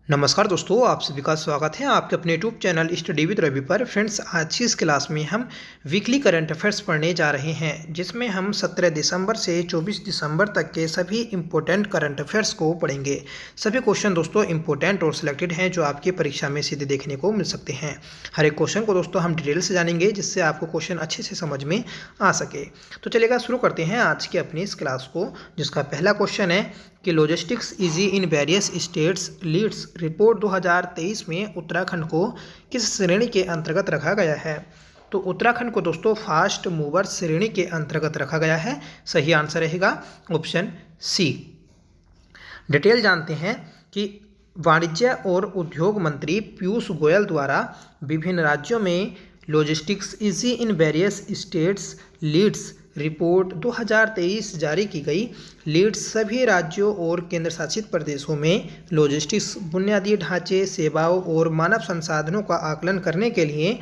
नमस्कार दोस्तों, आप सभी का स्वागत है आपके अपने YouTube channel study with Ravi पर। फ्रेंड्स, आज की इस क्लास में हम वीकली करंट अफेयर्स पढ़ने जा रहे हैं, जिसमें हम 17 दिसंबर से 24 दिसंबर तक के सभी इंपॉर्टेंट करंट अफेयर्स को पढ़ेंगे। सभी क्वेश्चन दोस्तों इंपॉर्टेंट और सिलेक्टेड हैं, जो आपकी परीक्षा में सीधे देखने को मिल सकते हैं। हर एक क्वेश्चन को दोस्तों हम डिटेल से जानेंगे, जिससे आपको क्वेश्चन अच्छे से समझ में आ सके। तो चलिएगा शुरू करते हैं आज की अपनी इस क्लास को, जिसका पहला क्वेश्चन है कि logistics easy in various states LEADS report 2023 में उत्तराखंड को किस श्रेणी के अंतर्गत रखा गया है। तो उत्तराखंड को दोस्तों फास्ट मूवर श्रेणी के अंतर्गत रखा गया है। सही आंसर रहेगा ऑप्शन सी। डिटेल जानते हैं कि वाणिज्य और उद्योग मंत्री पीयूष गोयल द्वारा विभिन्न राज्यों में logistics easy in various states LEADS report 2023 जारी की गई। लीड्स सभी राज्यों और केंद्र शासित प्रदेशों में लॉजिस्टिक्स बुनियादी ढांचे, सेवाओं और मानव संसाधनों का आकलन करने के लिए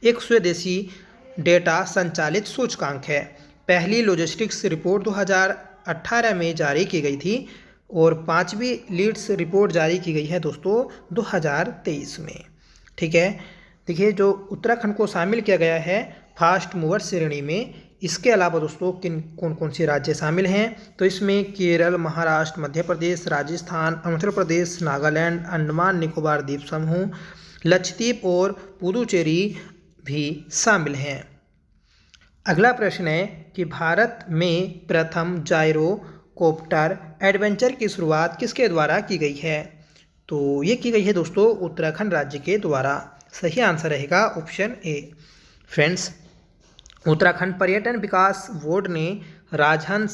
एक स्वदेशी डेटा संचालित सूचकांक है। पहली लॉजिस्टिक्स रिपोर्ट 2018 में जारी की गई थी और पांचवी लीड्स रिपोर्ट जारी की गई है दोस्तों 2023 में। ठीक है, देखिए जो उत्तराखंड को शामिल किया गया है फास्ट मूवर श्रेणी में। इसके अलावा दोस्तों कौन कौन से राज्य शामिल हैं, तो इसमें केरल, महाराष्ट्र, मध्य प्रदेश, राजस्थान, आंध्र प्रदेश, नागालैंड, अंडमान निकोबार द्वीप समूह, लक्षद्वीप और पुदुचेरी भी शामिल हैं। अगला प्रश्न है कि भारत में प्रथम जायरोकॉप्टर एडवेंचर की शुरुआत किसके द्वारा की गई है। तो ये की गई है दोस्तों उत्तराखंड राज्य के द्वारा। सही आंसर रहेगा ऑप्शन ए। फ्रेंड्स, उत्तराखंड पर्यटन विकास बोर्ड ने Rajhans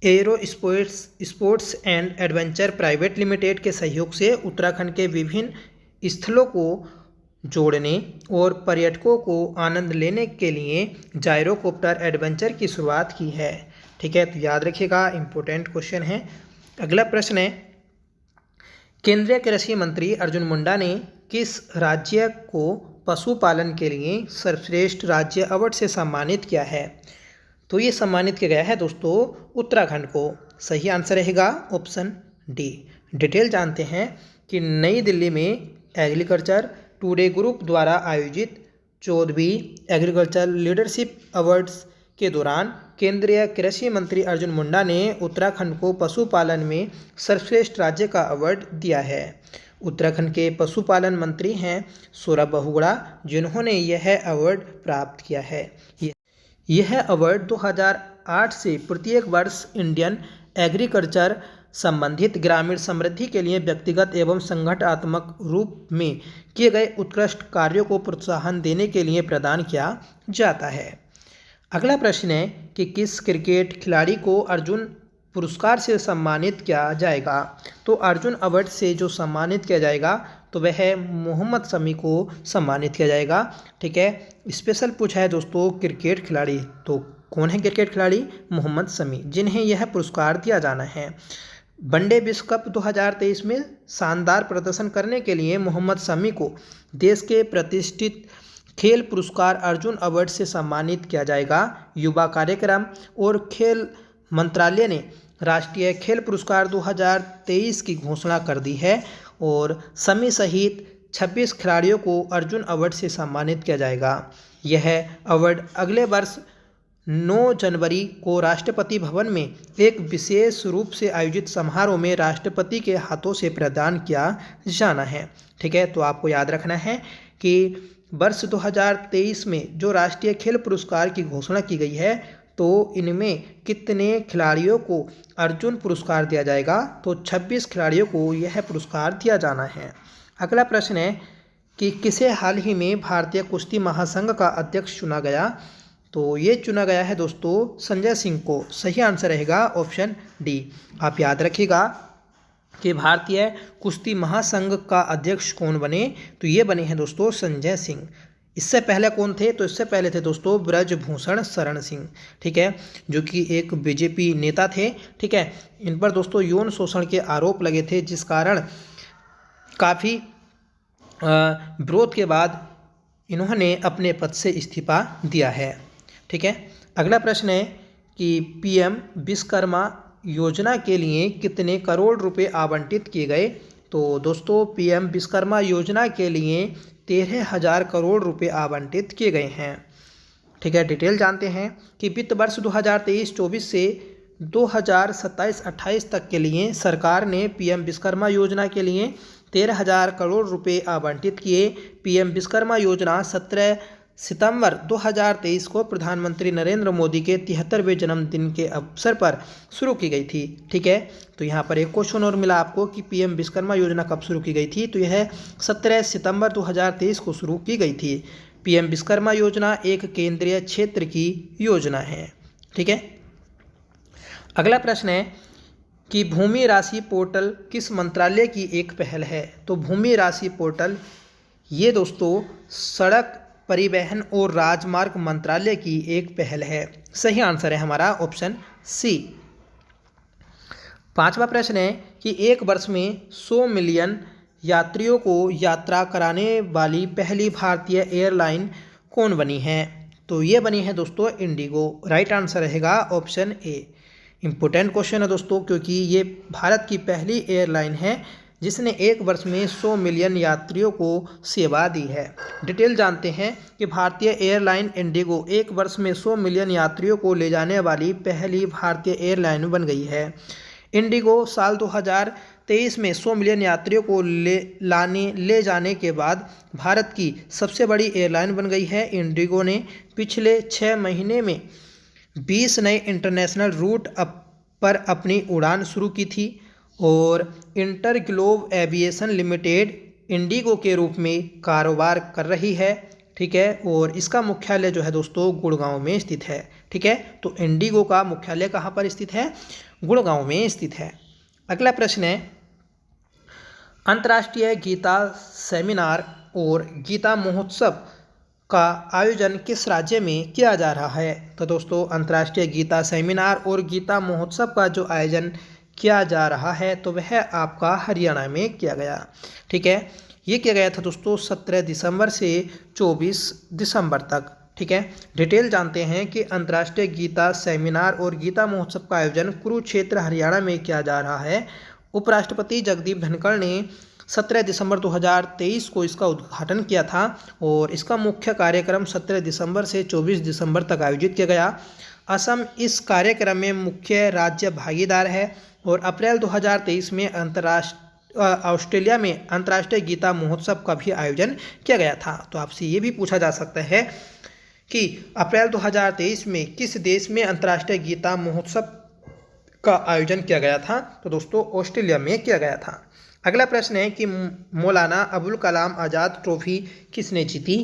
aero sports and adventure private limited के सहयोग से उत्तराखंड के विभिन्न स्थलों को जोड़ने और पर्यटकों को आनंद लेने के लिए जायरोकॉप्टर एडवेंचर की शुरुआत की है। ठीक है, तो याद रखिएगा, इंपॉर्टेंट क्वेश्चन है। अगला प्रश्न है, केंद्रीय कृषि मंत्री अर्जुन मुंडा ने किस राज्य को पशुपालन के लिए सर्वश्रेष्ठ राज्य अवार्ड से सम्मानित किया है। तो ये सम्मानित किया गया है दोस्तों उत्तराखंड को। सही आंसर रहेगा ऑप्शन डी। डिटेल जानते हैं कि नई दिल्ली में एग्रीकल्चर टुडे ग्रुप द्वारा आयोजित 14वीं एग्रीकल्चर लीडरशिप अवार्ड्स के दौरान केंद्रीय कृषि मंत्री अर्जुन मुंडा ने उत्तराखंड को पशुपालन में सर्वश्रेष्ठ राज्य का अवार्ड दिया है। उत्तराखंड के पशुपालन मंत्री हैं सौरभ बहुगुणा, जिन्होंने यह अवार्ड प्राप्त किया है। यह अवार्ड 2008 से प्रत्येक वर्ष इंडियन एग्रीकल्चर संबंधित ग्रामीण समृद्धि के लिए व्यक्तिगत एवं संगठनात्मक रूप में किए गए उत्कृष्ट कार्यों को प्रोत्साहन देने के लिए प्रदान किया जाता है। अगला प्रश्न है कि किस क्रिकेट खिलाड़ी को अर्जुन पुरस्कार से सम्मानित किया जाएगा। तो अर्जुन अवार्ड से जो सम्मानित किया जाएगा तो वह मोहम्मद शमी को सम्मानित किया जाएगा। ठीक है, स्पेशल पूछा है दोस्तों क्रिकेट खिलाड़ी, तो कौन है क्रिकेट खिलाड़ी? मोहम्मद शमी, जिन्हें यह पुरस्कार दिया जाना है। वनडे विश्व कप 2023 में शानदार प्रदर्शन करने के लिए मोहम्मद शमी को देश के प्रतिष्ठित खेल पुरस्कार अर्जुन अवार्ड से सम्मानित किया जाएगा। युवा कार्यक्रम और खेल मंत्रालय ने राष्ट्रीय खेल पुरस्कार 2023 की घोषणा कर दी है और शमी सहित 26 खिलाड़ियों को अर्जुन अवार्ड से सम्मानित किया जाएगा। यह अवार्ड अगले वर्ष 9 जनवरी को राष्ट्रपति भवन में एक विशेष रूप से आयोजित समारोह में राष्ट्रपति के हाथों से प्रदान किया जाना है। ठीक है, तो आपको याद रखना है कि वर्ष 2023 में जो राष्ट्रीय खेल पुरस्कार की घोषणा की गई है, तो इनमें कितने खिलाड़ियों को अर्जुन पुरस्कार दिया जाएगा। तो 26 खिलाड़ियों को यह पुरस्कार दिया जाना है। अगला प्रश्न है कि किसे हाल ही में भारतीय कुश्ती महासंघ का अध्यक्ष चुना गया। तो ये चुना गया है दोस्तों संजय सिंह को। सही आंसर रहेगा ऑप्शन डी। आप याद रखिएगा कि भारतीय कुश्ती महासंघ का अध्यक्ष कौन बने, तो ये बने हैं दोस्तों संजय सिंह। इससे पहले कौन थे? तो इससे पहले थे दोस्तों ब्रजभूषण शरण सिंह। ठीक है, जो कि एक बीजेपी नेता थे। ठीक है, इन पर दोस्तों यौन शोषण के आरोप लगे थे, जिस कारण काफ़ी विरोध के बाद इन्होंने अपने पद से इस्तीफा दिया है। ठीक है, अगला प्रश्न है कि पीएम विश्वकर्मा योजना के लिए कितने करोड़ रुपए आवंटित किए गए तो दोस्तों पीएम विश्वकर्मा योजना के लिए 13,000 करोड़ रुपए आवंटित किए गए हैं। ठीक है, डिटेल जानते हैं कि वित्त वर्ष 2023-24 से 2027-28 तक के लिए सरकार ने पीएम विश्वकर्मा योजना के लिए 13,000 करोड़ रुपए आवंटित किए। पीएम विश्वकर्मा योजना 17 सितंबर 2023 को प्रधानमंत्री नरेंद्र मोदी के 73वें जन्मदिन के अवसर पर शुरू की गई थी। ठीक है, तो यहाँ पर एक क्वेश्चन और मिला आपको कि पीएम विश्वकर्मा योजना कब शुरू की गई थी, तो यह 17 सितंबर 2023 को शुरू की गई थी। पीएम विश्वकर्मा योजना एक केंद्रीय क्षेत्र की योजना है। ठीक है, अगला प्रश्न है कि भूमि राशि पोर्टल किस मंत्रालय की एक पहल है। तो भूमि राशि पोर्टल ये दोस्तों सड़क परिवहन और राजमार्ग मंत्रालय की एक पहल है। सही आंसर है हमारा ऑप्शन सी। 5वां प्रश्न है कि एक वर्ष में 100 मिलियन यात्रियों को यात्रा कराने वाली पहली भारतीय एयरलाइन कौन बनी है। तो ये बनी है दोस्तों इंडिगो। राइट आंसर रहेगा ऑप्शन ए। इम्पोर्टेंट क्वेश्चन है दोस्तों, क्योंकि ये भारत की पहली एयरलाइन है जिसने एक वर्ष में 100 मिलियन यात्रियों को सेवा दी है। डिटेल जानते हैं कि भारतीय एयरलाइन इंडिगो एक वर्ष में 100 मिलियन यात्रियों को ले जाने वाली पहली भारतीय एयरलाइन बन गई है। इंडिगो साल 2023 में 100 मिलियन यात्रियों को ले जाने के बाद भारत की सबसे बड़ी एयरलाइन बन गई है। इंडिगो ने पिछले 6 महीने में 20 नए इंटरनेशनल रूट पर अपनी उड़ान शुरू की थी और inter globe aviation limited Indigo के रूप में कारोबार कर रही है। ठीक है, और इसका मुख्यालय जो है दोस्तों गुड़गांव में स्थित है। ठीक है, तो इंडिगो का मुख्यालय कहाँ पर स्थित है, गुड़गांव में स्थित है। अगला प्रश्न है अंतर्राष्ट्रीय गीता सेमिनार और गीता महोत्सव का आयोजन किस राज्य में किया जा रहा है। तो दोस्तों अंतर्राष्ट्रीय गीता सेमिनार और गीता महोत्सव का जो आयोजन किया जा रहा है तो वह आपका हरियाणा में किया गया। ठीक है, ये किया गया था दोस्तों 17 दिसंबर से 24 दिसंबर तक। ठीक है, डिटेल जानते हैं कि अंतर्राष्ट्रीय गीता सेमिनार और गीता महोत्सव का आयोजन कुरुक्षेत्र हरियाणा में किया जा रहा है। उपराष्ट्रपति जगदीप धनखड़ ने 17 दिसंबर 2023 को इसका उद्घाटन किया था और इसका मुख्य कार्यक्रम 17 दिसंबर से 24 दिसंबर तक आयोजित किया गया। असम इस कार्यक्रम में मुख्य राज्य भागीदार है और अप्रैल 2023 में ऑस्ट्रेलिया में अंतर्राष्ट्रीय गीता महोत्सव का भी आयोजन किया गया था। तो आपसे ये भी पूछा जा सकता है कि अप्रैल 2023 में किस देश में अंतर्राष्ट्रीय गीता महोत्सव का आयोजन किया गया था। तो दोस्तों ऑस्ट्रेलिया में किया गया था। अगला प्रश्न है कि मौलाना अबुल कलाम आज़ाद ट्रॉफी किसने जीती।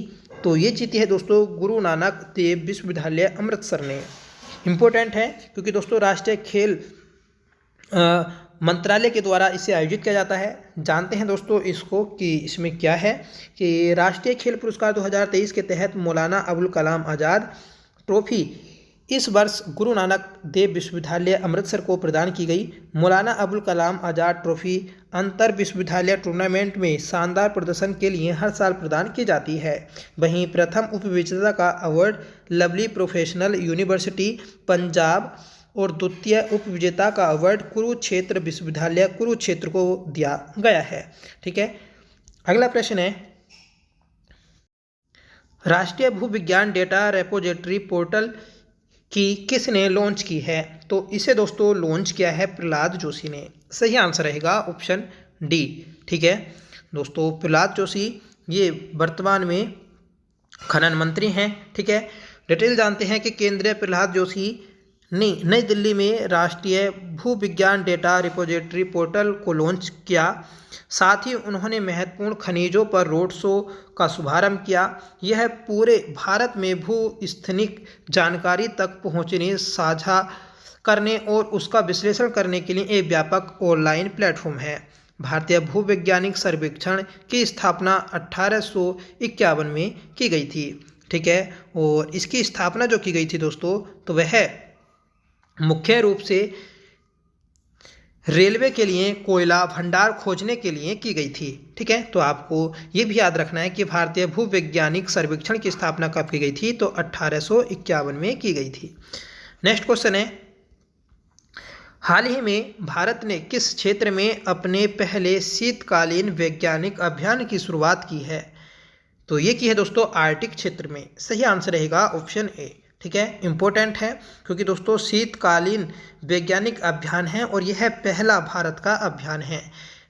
तो ये जीती है दोस्तों गुरु नानक देव विश्वविद्यालय अमृतसर ने। इम्पोर्टेंट है क्योंकि दोस्तों राष्ट्रीय खेल मंत्रालय के द्वारा इसे आयोजित किया जाता है। जानते हैं दोस्तों इसको कि इसमें क्या है कि राष्ट्रीय खेल पुरस्कार 2023 के तहत मौलाना अबुल कलाम आज़ाद ट्रॉफी इस वर्ष गुरु नानक देव विश्वविद्यालय अमृतसर को प्रदान की गई। मौलाना अबुल कलाम आज़ाद ट्रॉफी अंतर विश्वविद्यालय टूर्नामेंट में शानदार प्रदर्शन के लिए हर साल प्रदान की जाती है। वहीं प्रथम उपविजेता का award lovely professional university Punjab और द्वितीय उपविजेता का अवार्ड कुरुक्षेत्र विश्वविद्यालय कुरुक्षेत्र को दिया गया है। ठीक है, अगला प्रश्न है राष्ट्रीय भूविज्ञान डेटा रेपोजिटरी पोर्टल की किसने लॉन्च की है। तो इसे दोस्तों लॉन्च किया है प्रहलाद जोशी ने। सही आंसर रहेगा ऑप्शन डी। ठीक है दोस्तों, प्रहलाद जोशी ये वर्तमान में खनन मंत्री हैं। ठीक है, डिटेल जानते हैं कि केंद्रीय प्रहलाद जोशी ने नई दिल्ली में राष्ट्रीय भूविज्ञान डेटा रिपोजिटरी पोर्टल को लॉन्च किया। साथ ही उन्होंने महत्वपूर्ण खनिजों पर रोड शो का शुभारंभ किया। यह पूरे भारत में भूस्थैतिक जानकारी तक पहुंचने, साझा करने और उसका विश्लेषण करने के लिए एक व्यापक ऑनलाइन प्लेटफॉर्म है। भारतीय भूवैज्ञानिक सर्वेक्षण की स्थापना 1851 में की गई थी। ठीक है, और इसकी स्थापना जो की गई थी दोस्तों तो वह मुख्य रूप से रेलवे के लिए कोयला भंडार खोजने के लिए की गई थी। ठीक है, तो आपको ये भी याद रखना है कि भारतीय भूवैज्ञानिक सर्वेक्षण की स्थापना कब की गई थी तो 1851 में की गई थी। नेक्स्ट क्वेश्चन है हाल ही में भारत ने किस क्षेत्र में अपने पहले शीतकालीन वैज्ञानिक अभियान की शुरुआत की है? तो ये की है दोस्तों आर्कटिक क्षेत्र में। सही आंसर रहेगा ऑप्शन ए। ठीक है, इंपॉर्टेंट है क्योंकि दोस्तों शीतकालीन वैज्ञानिक अभियान है और यह पहला भारत का अभियान है।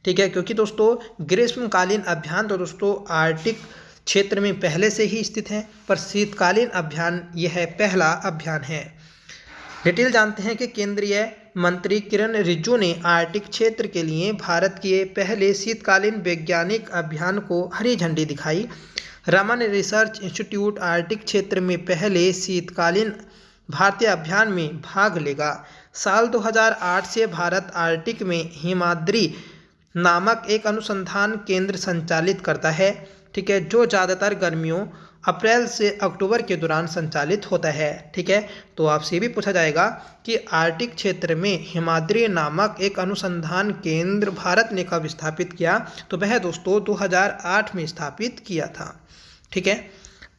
ठीक है, क्योंकि दोस्तों ग्रीष्मकालीन अभियान तो दोस्तों आर्कटिक क्षेत्र में पहले से ही स्थित है, पर शीतकालीन अभियान यह पहला अभियान है। डिटेल जानते हैं कि केंद्रीय मंत्री किरण रिजिजू ने आर्कटिक क्षेत्र के लिए भारत के पहले शीतकालीन वैज्ञानिक अभियान को हरी झंडी दिखाई। रमन रिसर्च इंस्टीट्यूट आर्कटिक क्षेत्र में पहले शीतकालीन भारतीय अभियान में भाग लेगा। साल 2008 से भारत आर्कटिक में हिमाद्री नामक एक अनुसंधान केंद्र संचालित करता है। ठीक है, जो ज़्यादातर गर्मियों अप्रैल से अक्टूबर के दौरान संचालित होता है। ठीक है, तो आपसे भी पूछा जाएगा कि आर्कटिक क्षेत्र में हिमाद्री नामक एक अनुसंधान केंद्र भारत ने कब स्थापित किया? तो वह दोस्तों 2008 में स्थापित किया था। ठीक है,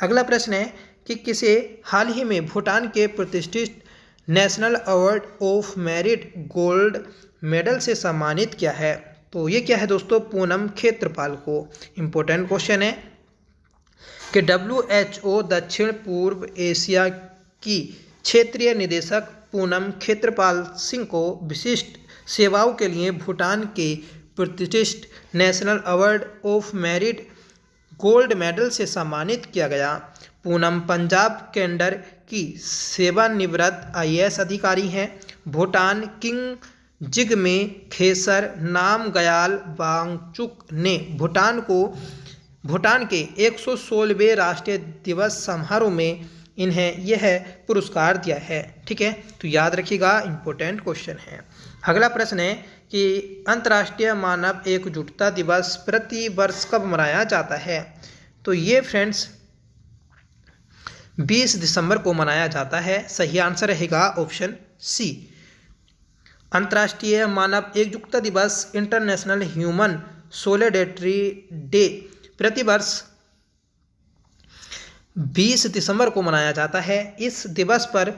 अगला प्रश्न है कि किसे हाल ही में भूटान के प्रतिष्ठित national award of merit gold medal से सम्मानित किया है? तो ये क्या है दोस्तों? पूनम खेत्रपाल को। इम्पोर्टेंट क्वेश्चन है कि WHO दक्षिण पूर्व एशिया की क्षेत्रीय निदेशक पूनम खेत्रपाल सिंह को विशिष्ट सेवाओं के लिए भूटान के प्रतिष्ठित national award of merit gold medal से सम्मानित किया गया। पूनम पंजाब कैडर की सेवानिवृत्त IAS अधिकारी हैं। भूटान किंग जिगमे खेसर नामग्याल वांगचुक ने भूटान के 116वें राष्ट्रीय दिवस समारोह में इन्हें यह पुरस्कार दिया है। ठीक है, तो याद रखिएगा, इंपॉर्टेंट क्वेश्चन है। अगला प्रश्न है कि अंतर्राष्ट्रीय मानव एकजुटता दिवस प्रति वर्ष कब मनाया जाता है? तो ये फ्रेंड्स 20 दिसंबर को मनाया जाता है। सही आंसर रहेगा ऑप्शन सी। अंतर्राष्ट्रीय मानव एकजुटता दिवस इंटरनेशनल ह्यूमन सोलिडेरिटी डे प्रतिवर्ष 20 दिसंबर को मनाया जाता है। इस दिवस पर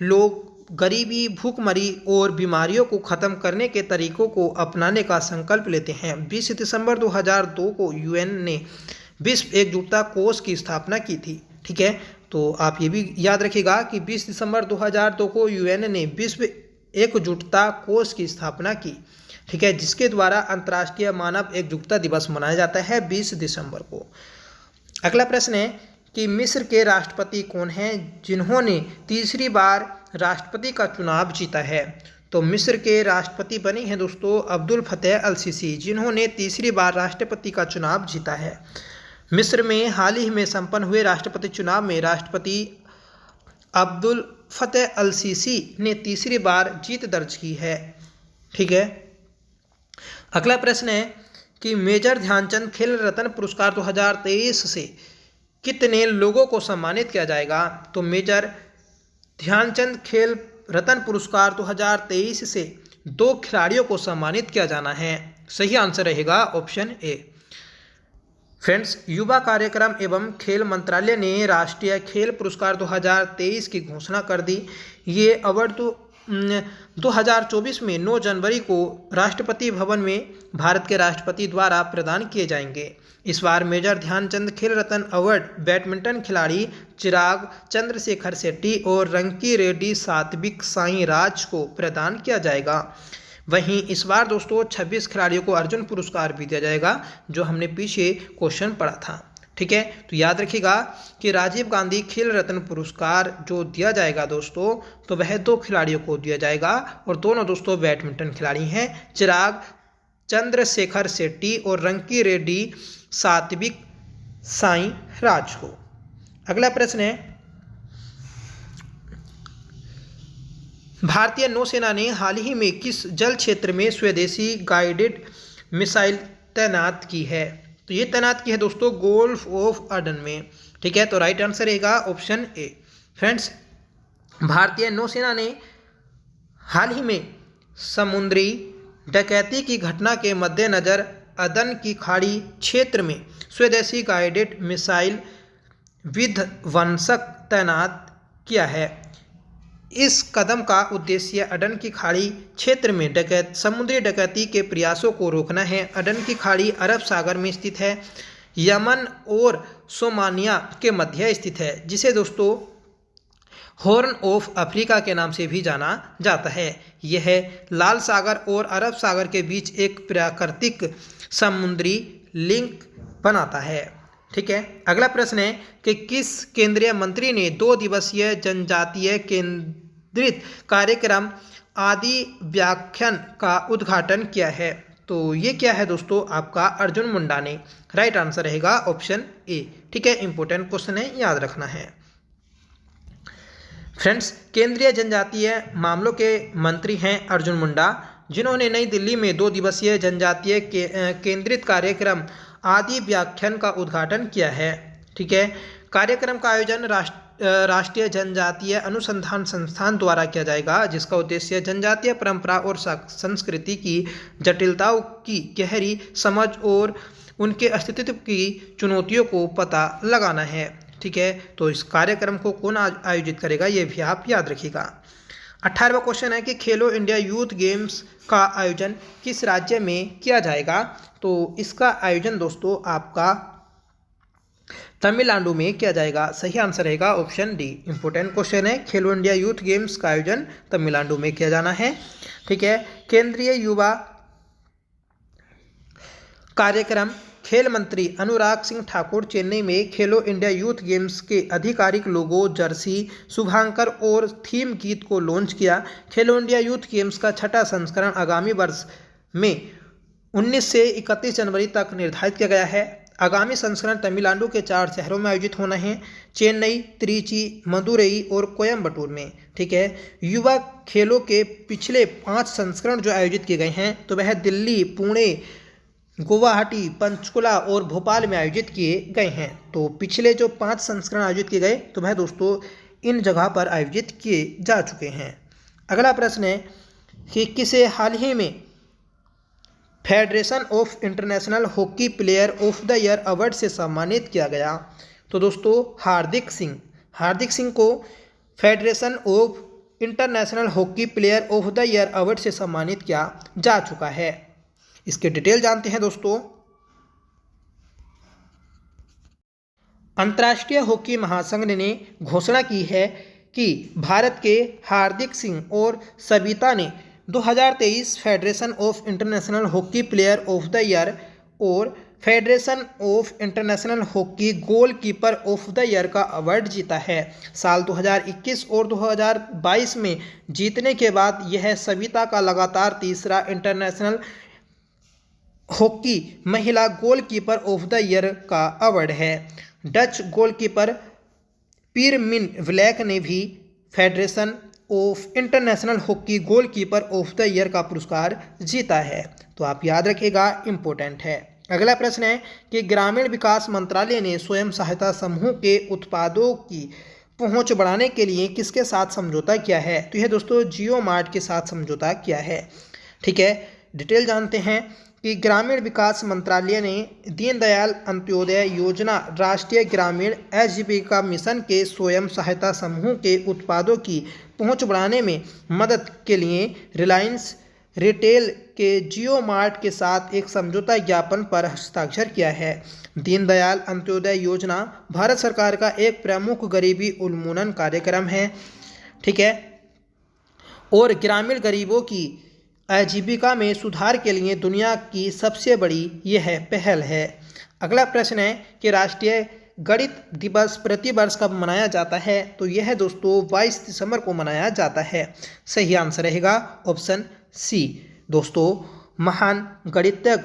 लोग गरीबी, भूखमरी और बीमारियों को खत्म करने के तरीकों को अपनाने का संकल्प लेते हैं। 20 दिसंबर 2002 को UN ने विश्व एकजुटता कोष की स्थापना की थी। ठीक है, तो आप ये भी याद रखिएगा कि 20 दिसंबर 2002 को UN ने विश्व एकजुटता कोष की स्थापना की। ठीक है, जिसके द्वारा अंतर्राष्ट्रीय मानव एकजुटता दिवस मनाया जाता है 20 दिसंबर को। अगला प्रश्न है कि मिस्र के राष्ट्रपति कौन हैं जिन्होंने तीसरी बार राष्ट्रपति का चुनाव जीता है? तो मिस्र के राष्ट्रपति बने हैं दोस्तों अब्दुल फतेह अल सीसी, जिन्होंने तीसरी बार राष्ट्रपति का चुनाव जीता है। मिस्र में हाल ही में संपन्न हुए राष्ट्रपति चुनाव में राष्ट्रपति अब्दुल फतेह अल सीसी ने तीसरी बार जीत दर्ज की है। ठीक है, अगला प्रश्न है कि मेजर ध्यानचंद खेल रत्न पुरस्कार 2023 से कितने लोगों को सम्मानित किया जाएगा? तो मेजर ध्यानचंद खेल रत्न पुरस्कार 2023 से 2 खिलाड़ियों को सम्मानित किया जाना है। सही आंसर रहेगा ऑप्शन ए। फ्रेंड्स, युवा कार्यक्रम एवं खेल मंत्रालय ने राष्ट्रीय खेल पुरस्कार 2023 की घोषणा कर दी। ये अवार्ड 2024 में 9 जनवरी को राष्ट्रपति भवन में भारत के राष्ट्रपति द्वारा प्रदान किए जाएंगे। इस बार मेजर ध्यानचंद खेल रत्न अवार्ड बैडमिंटन खिलाड़ी चिराग चंद्रशेखर शेट्टी और रंकी रेड्डी सात्विक साईराज को प्रदान किया जाएगा। वहीं इस बार दोस्तों 26 खिलाड़ियों को अर्जुन पुरस्कार भी दिया जाएगा, जो हमने पीछे क्वेश्चन पढ़ा था। ठीक है, तो याद रखिएगा कि राजीव गांधी खेल रत्न पुरस्कार जो दिया जाएगा दोस्तों, तो वह 2 खिलाड़ियों को दिया जाएगा और दोनों दोस्तों बैडमिंटन खिलाड़ी हैं, चिराग चंद्रशेखर शेट्टी और रंकी रेड्डी सात्विक साईराज को। अगला प्रश्न है, भारतीय नौसेना ने हाल ही में किस जल क्षेत्र में स्वदेशी गाइडेड मिसाइल तैनात की है? तो ये तैनात की है दोस्तों गोल्फ ऑफ अडन में। ठीक है, तो राइट आंसर रहेगा ऑप्शन ए। फ्रेंड्स, भारतीय नौसेना ने हाल ही में समुद्री डकैती की घटना के मद्देनज़र अदन की खाड़ी क्षेत्र में स्वदेशी गाइडेड मिसाइल विध्वंसक तैनात किया है। इस कदम का उद्देश्य अडन की खाड़ी क्षेत्र में समुद्री डकैती के प्रयासों को रोकना है। अडन की खाड़ी अरब सागर में स्थित है, यमन और सोमालिया के मध्य स्थित है, जिसे दोस्तों हॉर्न ऑफ अफ्रीका के नाम से भी जाना जाता है। यह लाल सागर और अरब सागर के बीच एक प्राकृतिक समुद्री लिंक बनाता है। ठीक है, अगला प्रश्न है कि किस केंद्रीय मंत्री ने 2 दिवसीय जनजातीय केंद्रित कार्यक्रम आदि व्याख्यान का उद्घाटन किया है? तो ये क्या है दोस्तों, आपका अर्जुन मुंडा ने। राइट आंसर रहेगा ऑप्शन ए। ठीक है, इंपॉर्टेंट क्वेश्चन है, याद रखना है। फ्रेंड्स, केंद्रीय जनजातीय मामलों के मंत्री हैं अर्जुन मुंडा, जिन्होंने नई दिल्ली में 2 दिवसीय जनजातीय केंद्रित कार्यक्रम आदि व्याख्यान का उद्घाटन किया है। ठीक है, कार्यक्रम का आयोजन राष्ट्रीय जनजातीय अनुसंधान संस्थान द्वारा किया जाएगा, जिसका उद्देश्य जनजातीय परंपरा और संस्कृति की जटिलताओं की गहरी समझ और उनके अस्तित्व की चुनौतियों को पता लगाना है। ठीक है, तो इस कार्यक्रम को कौन आयोजित करेगा, ये भी आप याद रखिएगा। 18वां क्वेश्चन है कि खेलो इंडिया यूथ गेम्स का आयोजन किस राज्य में किया जाएगा? तो इसका आयोजन दोस्तों आपका तमिलनाडु में किया जाएगा। सही आंसर रहेगा ऑप्शन डी। इंपॉर्टेंट क्वेश्चन है, खेलो इंडिया यूथ गेम्स का आयोजन तमिलनाडु में किया जाना है। ठीक है, केंद्रीय युवा कार्यक्रम खेल मंत्री अनुराग सिंह ठाकुर चेन्नई में खेलो इंडिया यूथ गेम्स के आधिकारिक लोगो, जर्सी, शुभांकर और थीम गीत को लॉन्च किया। खेलो इंडिया यूथ गेम्स का 6ठा संस्करण आगामी वर्ष में 19 से 31 जनवरी तक निर्धारित किया गया है। आगामी संस्करण तमिलनाडु के 4 शहरों में आयोजित होना है, चेन्नई, त्रिची, मदुरई और कोयम्बटूर में। ठीक है, युवा खेलों के पिछले 5 संस्करण जो आयोजित किए गए हैं, तो वह दिल्ली, पुणे, गुवाहाटी, पंचकुला और भोपाल में आयोजित किए गए हैं। तो पिछले जो 5 संस्करण आयोजित किए गए, तो वह दोस्तों इन जगह पर आयोजित किए जा चुके हैं। अगला प्रश्न है कि किसे हाल ही में federation of international hockey player of the year award से सम्मानित किया गया? तो दोस्तों हार्दिक सिंह को federation of international hockey player of the year award से सम्मानित किया जा चुका है। इसके डिटेल जानते हैं दोस्तों। अंतर्राष्ट्रीय हॉकी महासंघ ने घोषणा की है कि भारत के हार्दिक सिंह और सविता ने 2023 federation of international hockey player of the year और federation of international hockey goalkeeper of the year का अवार्ड जीता है। साल 2021 और 2022 में जीतने के बाद यह सविता का लगातार तीसरा इंटरनेशनल हॉकी महिला गोलकीपर ऑफ द ईयर का अवार्ड है। डच गोलकीपर पीरमिन व्लैक ने भी federation of international hockey goalkeeper of the year का पुरस्कार जीता है। तो आप याद रखिएगा, इंपॉर्टेंट है। अगला प्रश्न है कि ग्रामीण विकास मंत्रालय ने स्वयं सहायता समूह के उत्पादों की पहुंच बढ़ाने के लिए किसके साथ समझौता किया है? तो यह दोस्तों जियो मार्ट के साथ समझौता किया है। ठीक है, डिटेल जानते हैं कि ग्रामीण विकास मंत्रालय ने दीनदयाल अंत्योदय योजना राष्ट्रीय ग्रामीण आजीविका मिशन के स्वयं सहायता समूह के उत्पादों की पहुंच बढ़ाने में मदद के लिए रिलायंस रिटेल के जियो मार्ट के साथ एक समझौता ज्ञापन पर हस्ताक्षर किया है। दीनदयाल अंत्योदय योजना भारत सरकार का एक प्रमुख गरीबी उन्मूलन कार्यक्रम है। ठीक है, और ग्रामीण गरीबों की आजीविका में सुधार के लिए दुनिया की सबसे बड़ी यह पहल है। अगला प्रश्न है कि राष्ट्रीय गणित दिवस प्रतिवर्ष कब मनाया जाता है? तो यह दोस्तों 22 दिसंबर को मनाया जाता है। सही आंसर रहेगा ऑप्शन सी। दोस्तों महान गणितज्ञ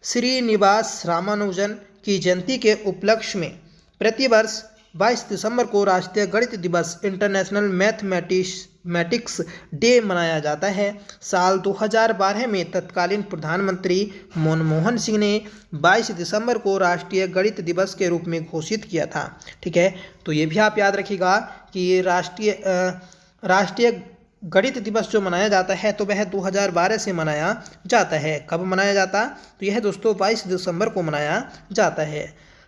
श्रीनिवास रामानुजन की जयंती के उपलक्ष्य में प्रतिवर्ष 22 दिसंबर को राष्ट्रीय गणित दिवस इंटरनेशनल मैथमेटिक्स डे मनाया जाता है। साल 2012 में तत्कालीन प्रधानमंत्री मनमोहन सिंह ने 22 दिसंबर को राष्ट्रीय गणित दिवस के रूप में घोषित किया था। ठीक है, तो ये भी आप याद रखिएगा कि राष्ट्रीय गणित दिवस जो मनाया जाता है तो वह 2012 से मनाया जाता है। कब मनाया जाता? तो यह दोस्तों 22 दिसंबर को मनाया जाता है।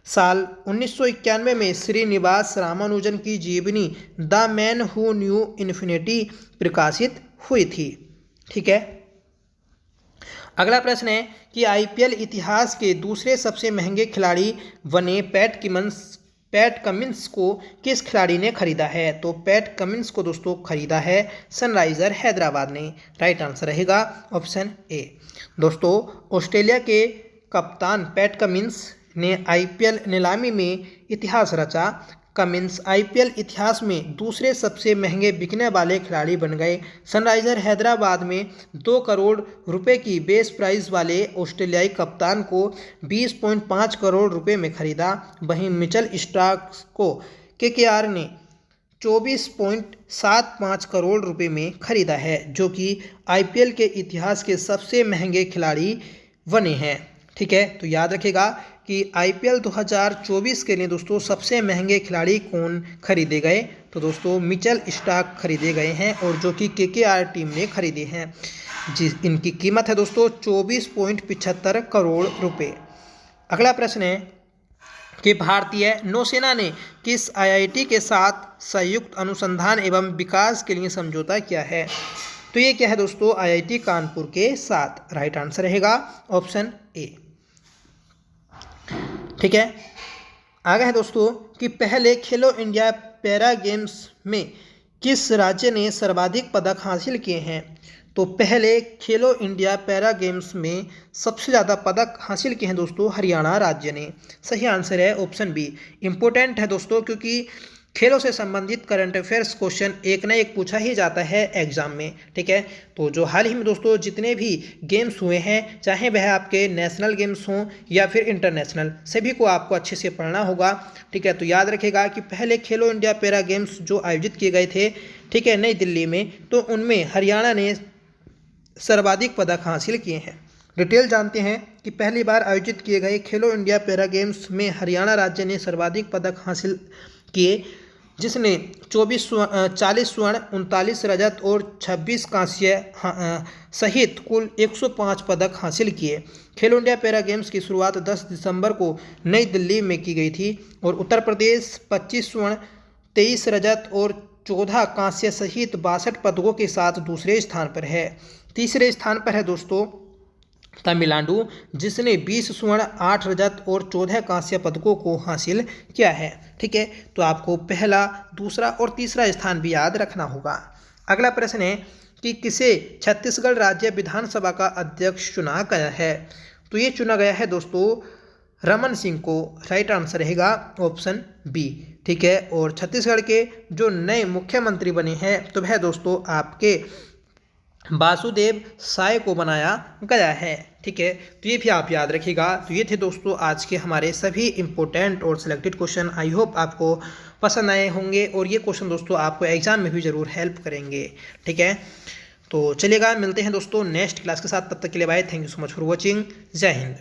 साल 1991 में श्रीनिवास रामानुजन की जीवनी the man who knew infinity प्रकाशित हुई थी। ठीक है। अगला प्रश्न है कि आईपीएल इतिहास के दूसरे सबसे महंगे खिलाड़ी बने पैट कमिंस को किस खिलाड़ी ने खरीदा है? तो पैट कमिंस को दोस्तों खरीदा है सनराइजर हैदराबाद ने। राइट आंसर रहेगा ऑप्शन ए। दोस्तों ऑस्ट्रेलिया के कप्तान पैट कमिंस ने आईपीएल नीलामी में इतिहास रचा। कमिंस आईपीएल इतिहास में दूसरे सबसे महंगे बिकने वाले खिलाड़ी बन गए। सनराइजर हैदराबाद में 2 करोड़ रुपए की बेस प्राइस वाले ऑस्ट्रेलियाई कप्तान को 20.5 करोड़ रुपए में खरीदा। वहीं मिचेल स्टार्क को केकेआर ने 24.75 करोड़ रुपए में खरीदा है, जो कि आईपीएल के इतिहास के सबसे महंगे खिलाड़ी बने हैं। ठीक है, तो याद रखिएगा कि आईपीएल 2024 के लिए दोस्तों सबसे महंगे खिलाड़ी कौन खरीदे गए? तो दोस्तों मिचेल स्टार्क खरीदे गए हैं और जो कि केकेआर टीम ने खरीदे हैं। इनकी कीमत है दोस्तों 24.75 करोड़ रुपए। अगला प्रश्न है कि भारतीय नौसेना ने किस आईआईटी के साथ संयुक्त अनुसंधान एवं विकास के लिए समझौता किया है? तो ये क्या है दोस्तों? आईआईटी कानपुर के साथ। राइट आंसर रहेगा ऑप्शन ए। ठीक है। आगे है दोस्तों कि पहले खेलो इंडिया पैरा गेम्स में किस राज्य ने सर्वाधिक पदक हासिल किए हैं? तो पहले खेलो इंडिया पैरा गेम्स में सबसे ज़्यादा पदक हासिल किए हैं दोस्तों हरियाणा राज्य ने। सही आंसर है ऑप्शन बी। इम्पोर्टेंट है दोस्तों क्योंकि खेलों से संबंधित करंट अफेयर्स क्वेश्चन एक ना एक पूछा ही जाता है एग्जाम में। ठीक है, तो जो हाल ही में दोस्तों जितने भी गेम्स हुए हैं, चाहे वह आपके नेशनल गेम्स हों या फिर इंटरनेशनल, सभी को आपको अच्छे से पढ़ना होगा। ठीक है, तो याद रखिएगा कि पहले खेलो इंडिया पैरा गेम्स जो आयोजित किए गए थे, ठीक है, नई दिल्ली में, तो उनमें हरियाणा ने सर्वाधिक पदक हासिल किए हैं। डिटेल जानते हैं कि पहली बार आयोजित किए गए खेलो इंडिया पैरा गेम्स में हरियाणा राज्य ने सर्वाधिक पदक हासिल किए, जिसने 40 स्वर्ण, 39 रजत और 26 कांस्य सहित कुल 105 पदक हासिल किए। खेलो इंडिया पैरा गेम्स की शुरुआत 10 दिसंबर को नई दिल्ली में की गई थी और उत्तर प्रदेश 25 स्वर्ण, 23 रजत और 14 कांस्य सहित 62 पदकों के साथ दूसरे स्थान पर है। तीसरे स्थान पर है दोस्तों तमिलनाडु, जिसने 20 स्वर्ण, 8 रजत और 14 कांस्य पदकों को हासिल किया है। ठीक है, तो आपको पहला, दूसरा और तीसरा स्थान भी याद रखना होगा। अगला प्रश्न है कि किसे छत्तीसगढ़ राज्य विधानसभा का अध्यक्ष चुना गया है? तो ये चुना गया है दोस्तों रमन सिंह को। राइट आंसर रहेगा ऑप्शन बी। ठीक है, और छत्तीसगढ़ के जो नए मुख्यमंत्री बने हैं तो वह दोस्तों आपके वासुदेव साय को बनाया गया है। ठीक है, तो ये भी आप याद रखिएगा। तो ये थे दोस्तों आज के हमारे सभी इंपॉर्टेंट और सिलेक्टेड क्वेश्चन। आई होप आपको पसंद आए होंगे और ये क्वेश्चन दोस्तों आपको एग्जाम में भी ज़रूर हेल्प करेंगे। ठीक है, तो चलिएगा मिलते हैं दोस्तों नेक्स्ट क्लास के साथ। तब तक के लिए bye. Thank you so much for watching. जय हिंद।